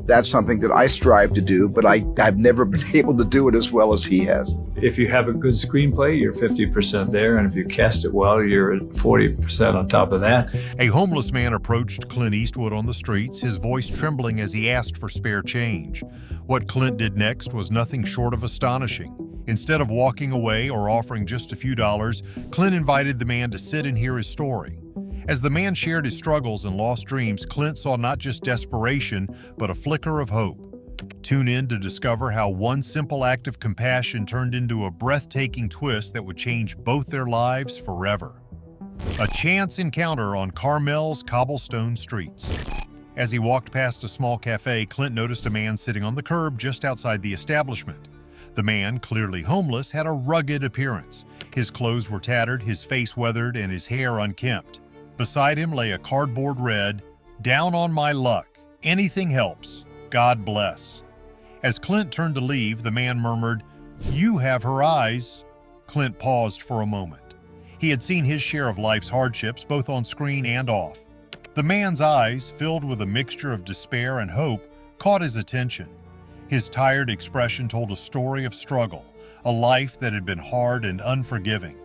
that's something that I strive to do, but I've never been able to do it as well as he has. If you have a good screenplay, you're 50% there, and if you cast it well, you're at 40% on top of that. A homeless man approached Clint Eastwood on the streets, his voice trembling as he asked for spare change. What Clint did next was nothing short of astonishing. Instead of walking away or offering just a few dollars, Clint invited the man to sit and hear his story. As the man shared his struggles and lost dreams, Clint saw not just desperation, but a flicker of hope. Tune in to discover how one simple act of compassion turned into a breathtaking twist that would change both their lives forever. A chance encounter on Carmel's cobblestone streets. As he walked past a small cafe, Clint noticed a man sitting on the curb just outside the establishment. The man, clearly homeless, had a rugged appearance. His clothes were tattered, his face weathered, and his hair unkempt. Beside him lay a cardboard read, "Down on my luck. Anything helps. God bless." As Clint turned to leave, the man murmured, "You have her eyes." Clint paused for a moment. He had seen his share of life's hardships, both on screen and off. The man's eyes, filled with a mixture of despair and hope, caught his attention. His tired expression told a story of struggle, a life that had been hard and unforgiving.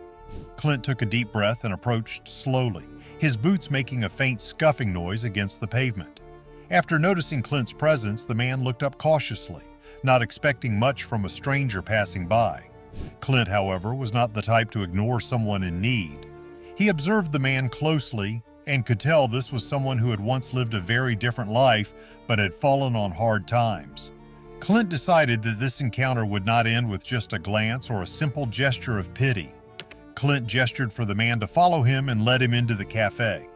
Clint took a deep breath and approached slowly, his boots making a faint scuffing noise against the pavement. After noticing Clint's presence, the man looked up cautiously, not expecting much from a stranger passing by. Clint, however, was not the type to ignore someone in need. He observed the man closely and could tell this was someone who had once lived a very different life but had fallen on hard times. Clint decided that this encounter would not end with just a glance or a simple gesture of pity. Clint gestured for the man to follow him and led him into the cafe.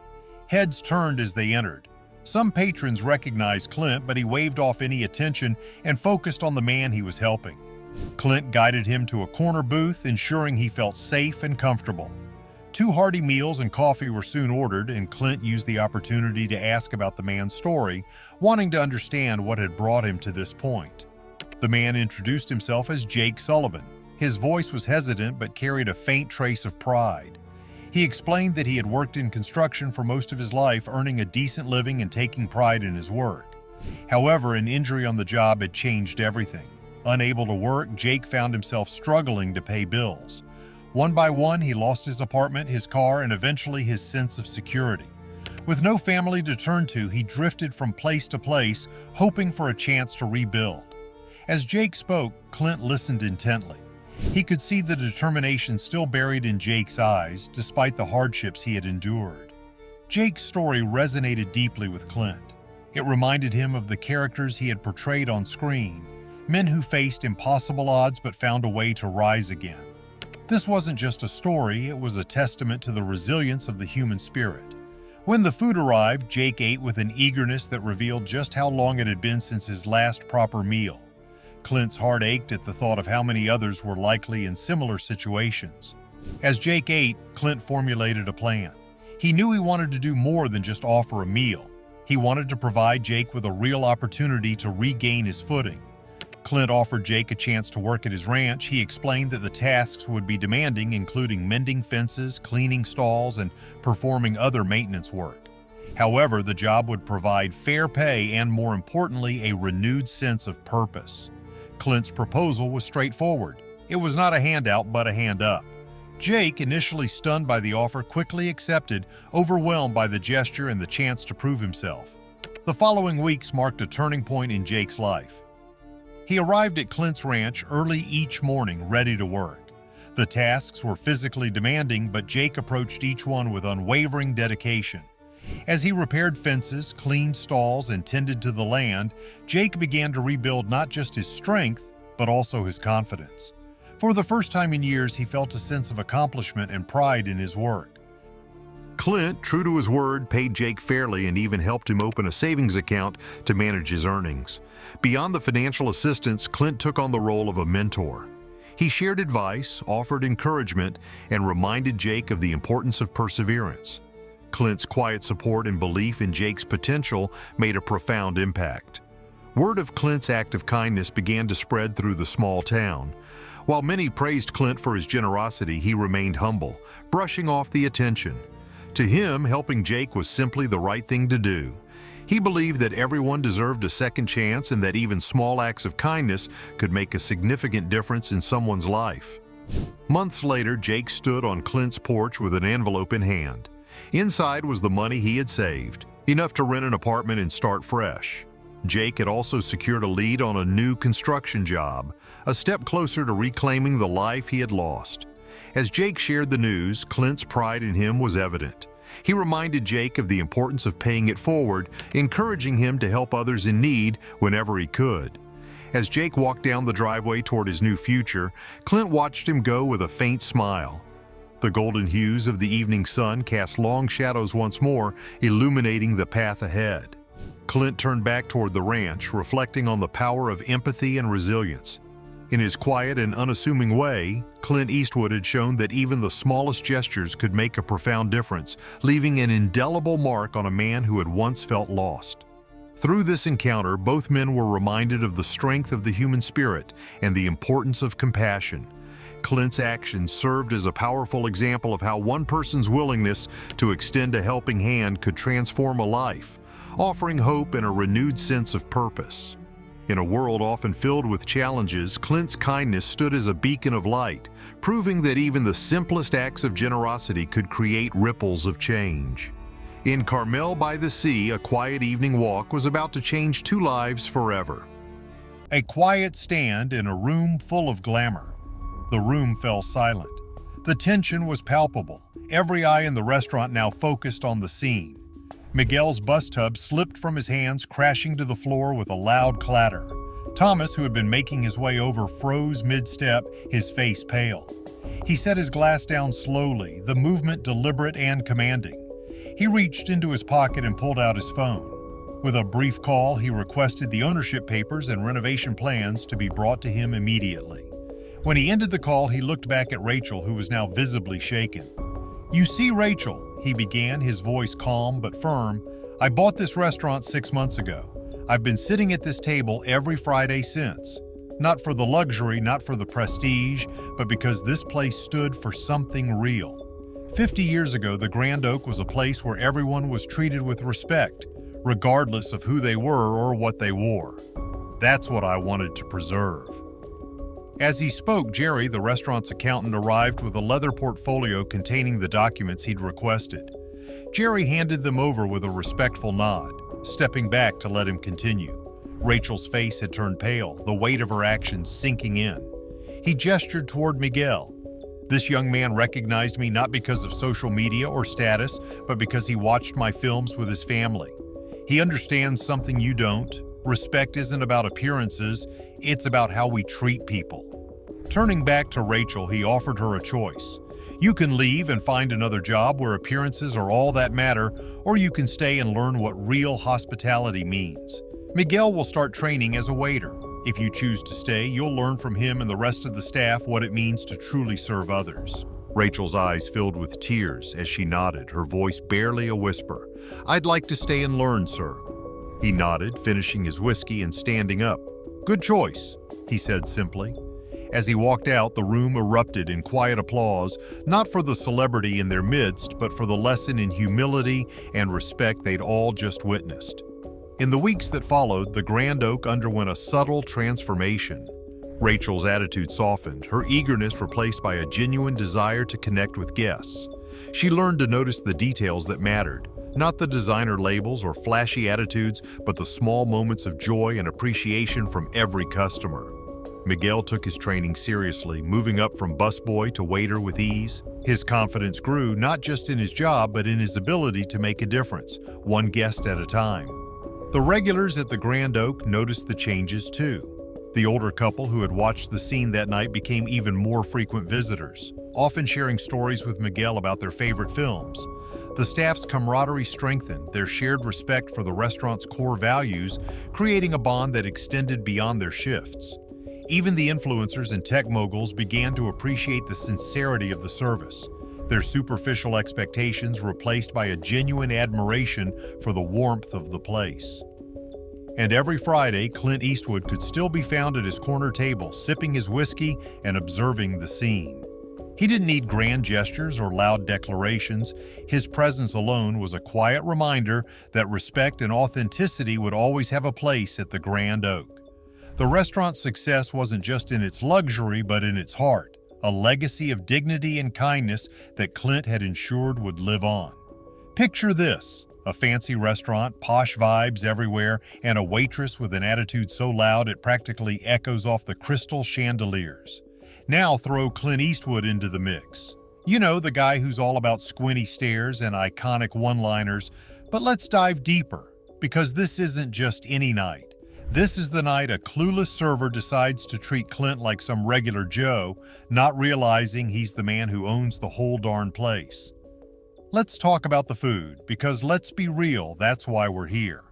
Heads turned as they entered. Some patrons recognized Clint, but he waved off any attention and focused on the man he was helping. Clint guided him to a corner booth, ensuring he felt safe and comfortable. 2 hearty meals and coffee were soon ordered, and Clint used the opportunity to ask about the man's story, wanting to understand what had brought him to this point. The man introduced himself as Jake Sullivan. His voice was hesitant but carried a faint trace of pride. He explained that he had worked in construction for most of his life, earning a decent living and taking pride in his work. However, an injury on the job had changed everything. Unable to work, Jake found himself struggling to pay bills. One by one, he lost his apartment, his car, and eventually his sense of security. With no family to turn to, he drifted from place to place, hoping for a chance to rebuild. As Jake spoke, Clint listened intently. He could see the determination still buried in Jake's eyes, despite the hardships he had endured. Jake's story resonated deeply with Clint. It reminded him of the characters he had portrayed on screen, men who faced impossible odds but found a way to rise again. This wasn't just a story, it was a testament to the resilience of the human spirit. When the food arrived, Jake ate with an eagerness that revealed just how long it had been since his last proper meal. Clint's heart ached at the thought of how many others were likely in similar situations. As Jake ate, Clint formulated a plan. He knew he wanted to do more than just offer a meal. He wanted to provide Jake with a real opportunity to regain his footing. Clint offered Jake a chance to work at his ranch. He explained that the tasks would be demanding, including mending fences, cleaning stalls, and performing other maintenance work. However, the job would provide fair pay and, more importantly, a renewed sense of purpose. Clint's proposal was straightforward. It was not a handout, but a hand up. Jake, initially stunned by the offer, quickly accepted, overwhelmed by the gesture and the chance to prove himself. The following weeks marked a turning point in Jake's life. He arrived at Clint's ranch early each morning, ready to work. The tasks were physically demanding, but Jake approached each one with unwavering dedication. As he repaired fences, cleaned stalls, and tended to the land, Jake began to rebuild not just his strength, but also his confidence. For the first time in years, he felt a sense of accomplishment and pride in his work. Clint, true to his word, paid Jake fairly and even helped him open a savings account to manage his earnings. Beyond the financial assistance, Clint took on the role of a mentor. He shared advice, offered encouragement, and reminded Jake of the importance of perseverance. Clint's quiet support and belief in Jake's potential made a profound impact. Word of Clint's act of kindness began to spread through the small town. While many praised Clint for his generosity, he remained humble, brushing off the attention. To him, helping Jake was simply the right thing to do. He believed that everyone deserved a second chance and that even small acts of kindness could make a significant difference in someone's life. Months later, Jake stood on Clint's porch with an envelope in hand. Inside was the money he had saved, enough to rent an apartment and start fresh. Jake had also secured a lead on a new construction job, a step closer to reclaiming the life he had lost. As Jake shared the news, Clint's pride in him was evident. He reminded Jake of the importance of paying it forward, encouraging him to help others in need whenever he could. As Jake walked down the driveway toward his new future, Clint watched him go with a faint smile. The golden hues of the evening sun cast long shadows once more, illuminating the path ahead. Clint turned back toward the ranch, reflecting on the power of empathy and resilience. In his quiet and unassuming way, Clint Eastwood had shown that even the smallest gestures could make a profound difference, leaving an indelible mark on a man who had once felt lost. Through this encounter, both men were reminded of the strength of the human spirit and the importance of compassion. Clint's actions served as a powerful example of how one person's willingness to extend a helping hand could transform a life, offering hope and a renewed sense of purpose. In a world often filled with challenges, Clint's kindness stood as a beacon of light, proving that even the simplest acts of generosity could create ripples of change. In Carmel by the Sea, a quiet evening walk was about to change two lives forever. A quiet stand in a room full of glamour. The room fell silent. The tension was palpable, every eye in the restaurant now focused on the scene. Miguel's bus tub slipped from his hands, crashing to the floor with a loud clatter. Thomas, who had been making his way over, froze mid-step, his face pale. He set his glass down slowly, the movement deliberate and commanding. He reached into his pocket and pulled out his phone. With a brief call, he requested the ownership papers and renovation plans to be brought to him immediately. When he ended the call, he looked back at Rachel, who was now visibly shaken. "You see, Rachel," he began, his voice calm but firm, "I bought this restaurant 6 months ago. I've been sitting at this table every Friday since. Not for the luxury, not for the prestige, but because this place stood for something real. 50 years ago, the Grand Oak was a place where everyone was treated with respect, regardless of who they were or what they wore. That's what I wanted to preserve." As he spoke, Jerry, the restaurant's accountant, arrived with a leather portfolio containing the documents he'd requested. Jerry handed them over with a respectful nod, stepping back to let him continue. Rachel's face had turned pale, the weight of her actions sinking in. He gestured toward Miguel. "This young man recognized me not because of social media or status, but because he watched my films with his family. He understands something you don't. Respect isn't about appearances, it's about how we treat people." Turning back to Rachel, he offered her a choice. "You can leave and find another job where appearances are all that matter, or you can stay and learn what real hospitality means. Miguel will start training as a waiter. If you choose to stay, you'll learn from him and the rest of the staff what it means to truly serve others." Rachel's eyes filled with tears as she nodded, her voice barely a whisper. "I'd like to stay and learn, sir." He nodded, finishing his whiskey and standing up. "Good choice," he said simply. As he walked out, the room erupted in quiet applause, not for the celebrity in their midst, but for the lesson in humility and respect they'd all just witnessed. In the weeks that followed, the Grand Oak underwent a subtle transformation. Rachel's attitude softened, her eagerness replaced by a genuine desire to connect with guests. She learned to notice the details that mattered, not the designer labels or flashy attitudes, but the small moments of joy and appreciation from every customer. Miguel took his training seriously, moving up from busboy to waiter with ease. His confidence grew not just in his job, but in his ability to make a difference, one guest at a time. The regulars at the Grand Oak noticed the changes too. The older couple who had watched the scene that night became even more frequent visitors, often sharing stories with Miguel about their favorite films. The staff's camaraderie strengthened, their shared respect for the restaurant's core values, creating a bond that extended beyond their shifts. Even the influencers and tech moguls began to appreciate the sincerity of the service, their superficial expectations replaced by a genuine admiration for the warmth of the place. And every Friday, Clint Eastwood could still be found at his corner table, sipping his whiskey and observing the scene. He didn't need grand gestures or loud declarations. His presence alone was a quiet reminder that respect and authenticity would always have a place at the Grand Oak. The restaurant's success wasn't just in its luxury, but in its heart, a legacy of dignity and kindness that Clint had ensured would live on. Picture this: a fancy restaurant, posh vibes everywhere, and a waitress with an attitude so loud it practically echoes off the crystal chandeliers. Now throw Clint Eastwood into the mix. You know, the guy who's all about squinty stares and iconic one-liners. But let's dive deeper, because this isn't just any night. This is the night a clueless server decides to treat Clint like some regular Joe, not realizing he's the man who owns the whole darn place. Let's talk about the food, because let's be real, that's why we're here.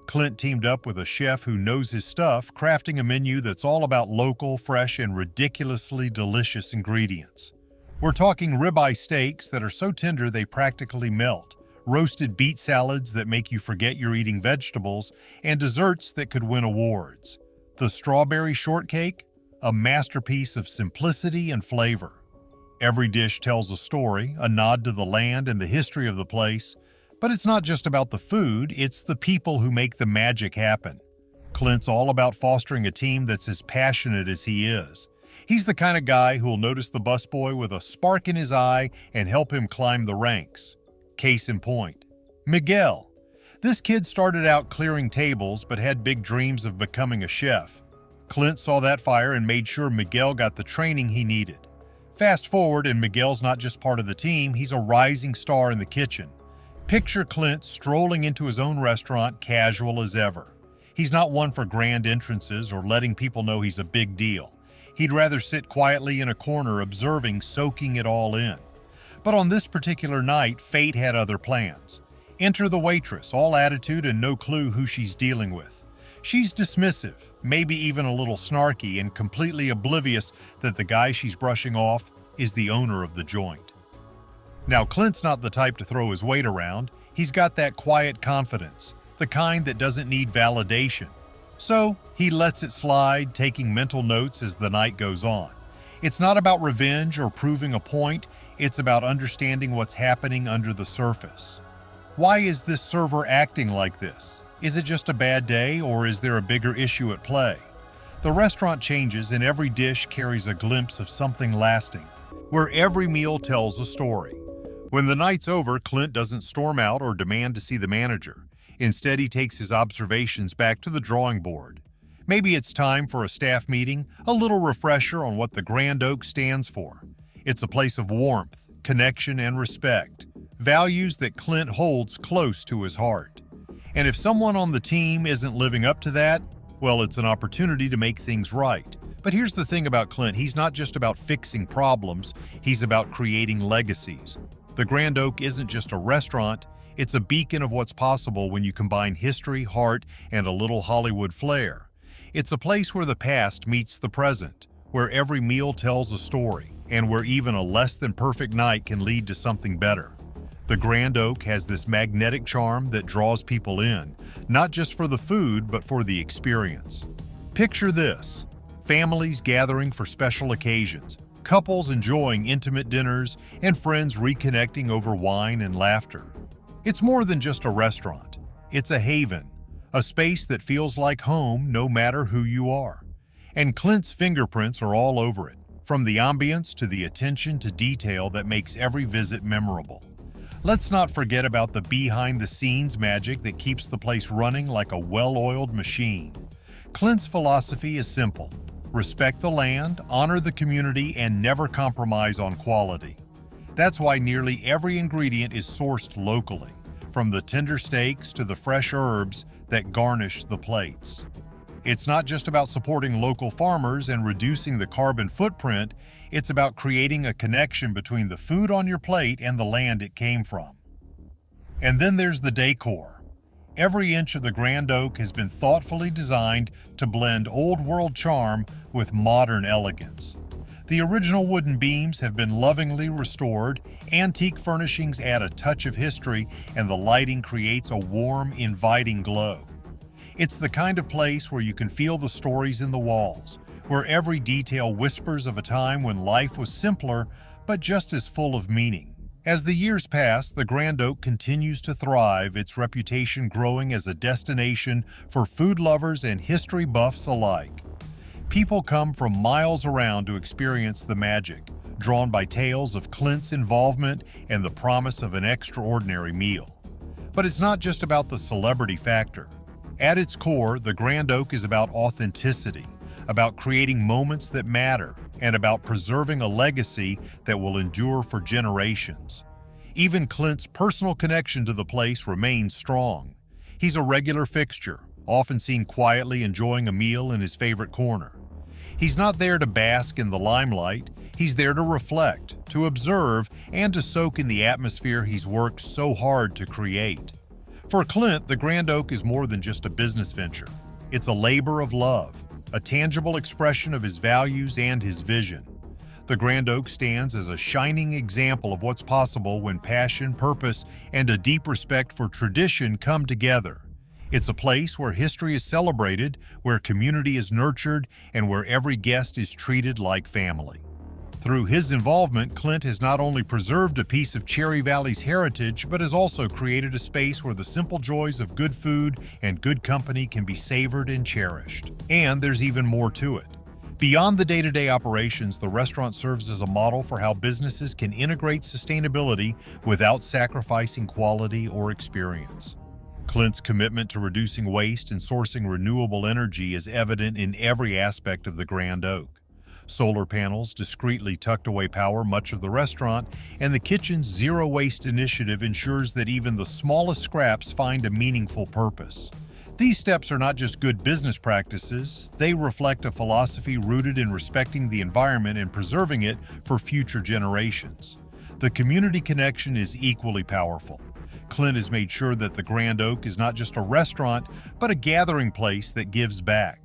Clint teamed up with a chef who knows his stuff, crafting a menu that's all about local, fresh, and ridiculously delicious ingredients. We're talking ribeye steaks that are so tender they practically melt, roasted beet salads that make you forget you're eating vegetables, and desserts that could win awards. The strawberry shortcake, a masterpiece of simplicity and flavor. Every dish tells a story, a nod to the land and the history of the place. But it's not just about the food, it's the people who make the magic happen. Clint's all about fostering a team that's as passionate as he is. He's the kind of guy who'll notice the busboy with a spark in his eye and help him climb the ranks. Case in point, Miguel. This kid started out clearing tables but had big dreams of becoming a chef. Clint saw that fire and made sure Miguel got the training he needed. Fast forward, and Miguel's not just part of the team, he's a rising star in the kitchen. Picture Clint strolling into his own restaurant, casual as ever. He's not one for grand entrances or letting people know he's a big deal. He'd rather sit quietly in a corner observing, soaking it all in. But on this particular night, fate had other plans. Enter the waitress, all attitude and no clue who she's dealing with. She's dismissive, maybe even a little snarky, and completely oblivious that the guy she's brushing off is the owner of the joint. Now, Clint's not the type to throw his weight around. He's got that quiet confidence, the kind that doesn't need validation. So, he lets it slide, taking mental notes as the night goes on. It's not about revenge or proving a point, it's about understanding what's happening under the surface. Why is this server acting like this? Is it just a bad day, or is there a bigger issue at play? The restaurant changes and every dish carries a glimpse of something lasting, where every meal tells a story. When the night's over, Clint doesn't storm out or demand to see the manager. Instead, he takes his observations back to the drawing board. Maybe it's time for a staff meeting, a little refresher on what the Grand Oak stands for. It's a place of warmth, connection, and respect, values that Clint holds close to his heart. And if someone on the team isn't living up to that, well, it's an opportunity to make things right. But here's the thing about Clint, he's not just about fixing problems, he's about creating legacies. The Grand Oak isn't just a restaurant, it's a beacon of what's possible when you combine history, heart, and a little Hollywood flair. It's a place where the past meets the present, where every meal tells a story, and where even a less than perfect night can lead to something better. The Grand Oak has this magnetic charm that draws people in, not just for the food, but for the experience. Picture this: families gathering for special occasions, couples enjoying intimate dinners, and friends reconnecting over wine and laughter. It's more than just a restaurant. It's a haven, a space that feels like home no matter who you are. And Clint's fingerprints are all over it, from the ambience to the attention to detail that makes every visit memorable. Let's not forget about the behind-the-scenes magic that keeps the place running like a well-oiled machine. Clint's philosophy is simple: respect the land, honor the community, and never compromise on quality. That's why nearly every ingredient is sourced locally, from the tender steaks to the fresh herbs that garnish the plates. It's not just about supporting local farmers and reducing the carbon footprint, it's about creating a connection between the food on your plate and the land it came from. And then there's the decor. Every inch of the Grand Oak has been thoughtfully designed to blend old-world charm with modern elegance. The original wooden beams have been lovingly restored, antique furnishings add a touch of history, and the lighting creates a warm, inviting glow. It's the kind of place where you can feel the stories in the walls, where every detail whispers of a time when life was simpler, but just as full of meaning. As the years pass, the Grand Oak continues to thrive, its reputation growing as a destination for food lovers and history buffs alike. People come from miles around to experience the magic, drawn by tales of Clint's involvement and the promise of an extraordinary meal. But it's not just about the celebrity factor. At its core, the Grand Oak is about authenticity, about creating moments that matter, and about preserving a legacy that will endure for generations. Even Clint's personal connection to the place remains strong. He's a regular fixture, often seen quietly enjoying a meal in his favorite corner. He's not there to bask in the limelight, he's there to reflect, to observe, and to soak in the atmosphere he's worked so hard to create. For Clint, the Grand Oak is more than just a business venture. It's a labor of love, a tangible expression of his values and his vision. The Grand Oak stands as a shining example of what's possible when passion, purpose, and a deep respect for tradition come together. It's a place where history is celebrated, where community is nurtured, and where every guest is treated like family. Through his involvement, Clint has not only preserved a piece of Cherry Valley's heritage, but has also created a space where the simple joys of good food and good company can be savored and cherished. And there's even more to it. Beyond the day-to-day operations, the restaurant serves as a model for how businesses can integrate sustainability without sacrificing quality or experience. Clint's commitment to reducing waste and sourcing renewable energy is evident in every aspect of the Grand Oak. Solar panels discreetly tucked away power much of the restaurant, and the kitchen's zero-waste initiative ensures that even the smallest scraps find a meaningful purpose. These steps are not just good business practices, they reflect a philosophy rooted in respecting the environment and preserving it for future generations. The community connection is equally powerful. Clint has made sure that the Grand Oak is not just a restaurant, but a gathering place that gives back.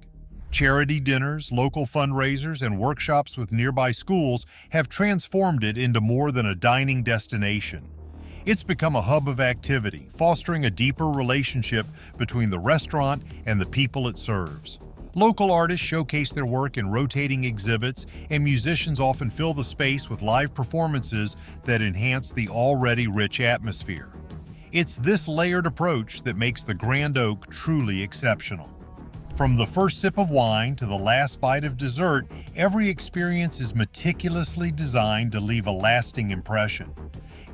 Charity dinners, local fundraisers, and workshops with nearby schools have transformed it into more than a dining destination. It's become a hub of activity, fostering a deeper relationship between the restaurant and the people it serves. Local artists showcase their work in rotating exhibits, and musicians often fill the space with live performances that enhance the already rich atmosphere. It's this layered approach that makes the Grand Oak truly exceptional. From the first sip of wine to the last bite of dessert, every experience is meticulously designed to leave a lasting impression.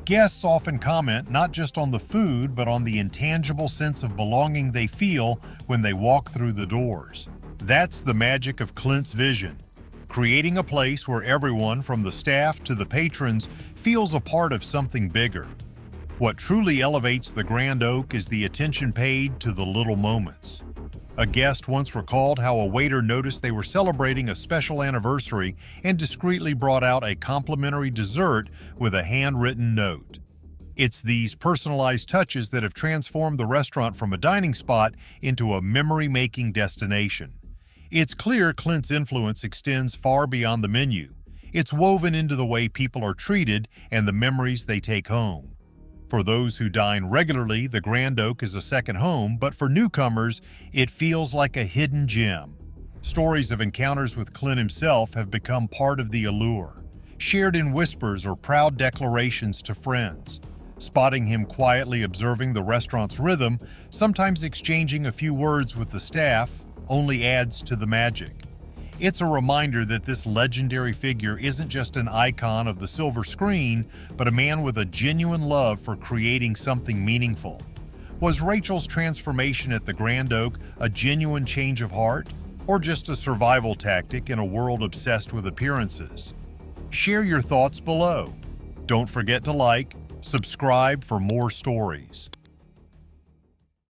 Guests often comment not just on the food, but on the intangible sense of belonging they feel when they walk through the doors. That's the magic of Clint's vision, creating a place where everyone, from the staff to the patrons, feels a part of something bigger. What truly elevates the Grand Oak is the attention paid to the little moments. A guest once recalled how a waiter noticed they were celebrating a special anniversary and discreetly brought out a complimentary dessert with a handwritten note. It's these personalized touches that have transformed the restaurant from a dining spot into a memory-making destination. It's clear Clint's influence extends far beyond the menu. It's woven into the way people are treated and the memories they take home. For those who dine regularly, the Grand Oak is a second home, but for newcomers, it feels like a hidden gem. Stories of encounters with Clint himself have become part of the allure, shared in whispers or proud declarations to friends. Spotting him quietly observing the restaurant's rhythm, sometimes exchanging a few words with the staff, only adds to the magic. It's a reminder that this legendary figure isn't just an icon of the silver screen, but a man with a genuine love for creating something meaningful. Was Rachel's transformation at the Grand Oak a genuine change of heart, or just a survival tactic in a world obsessed with appearances? Share your thoughts below. Don't forget to like, subscribe for more stories.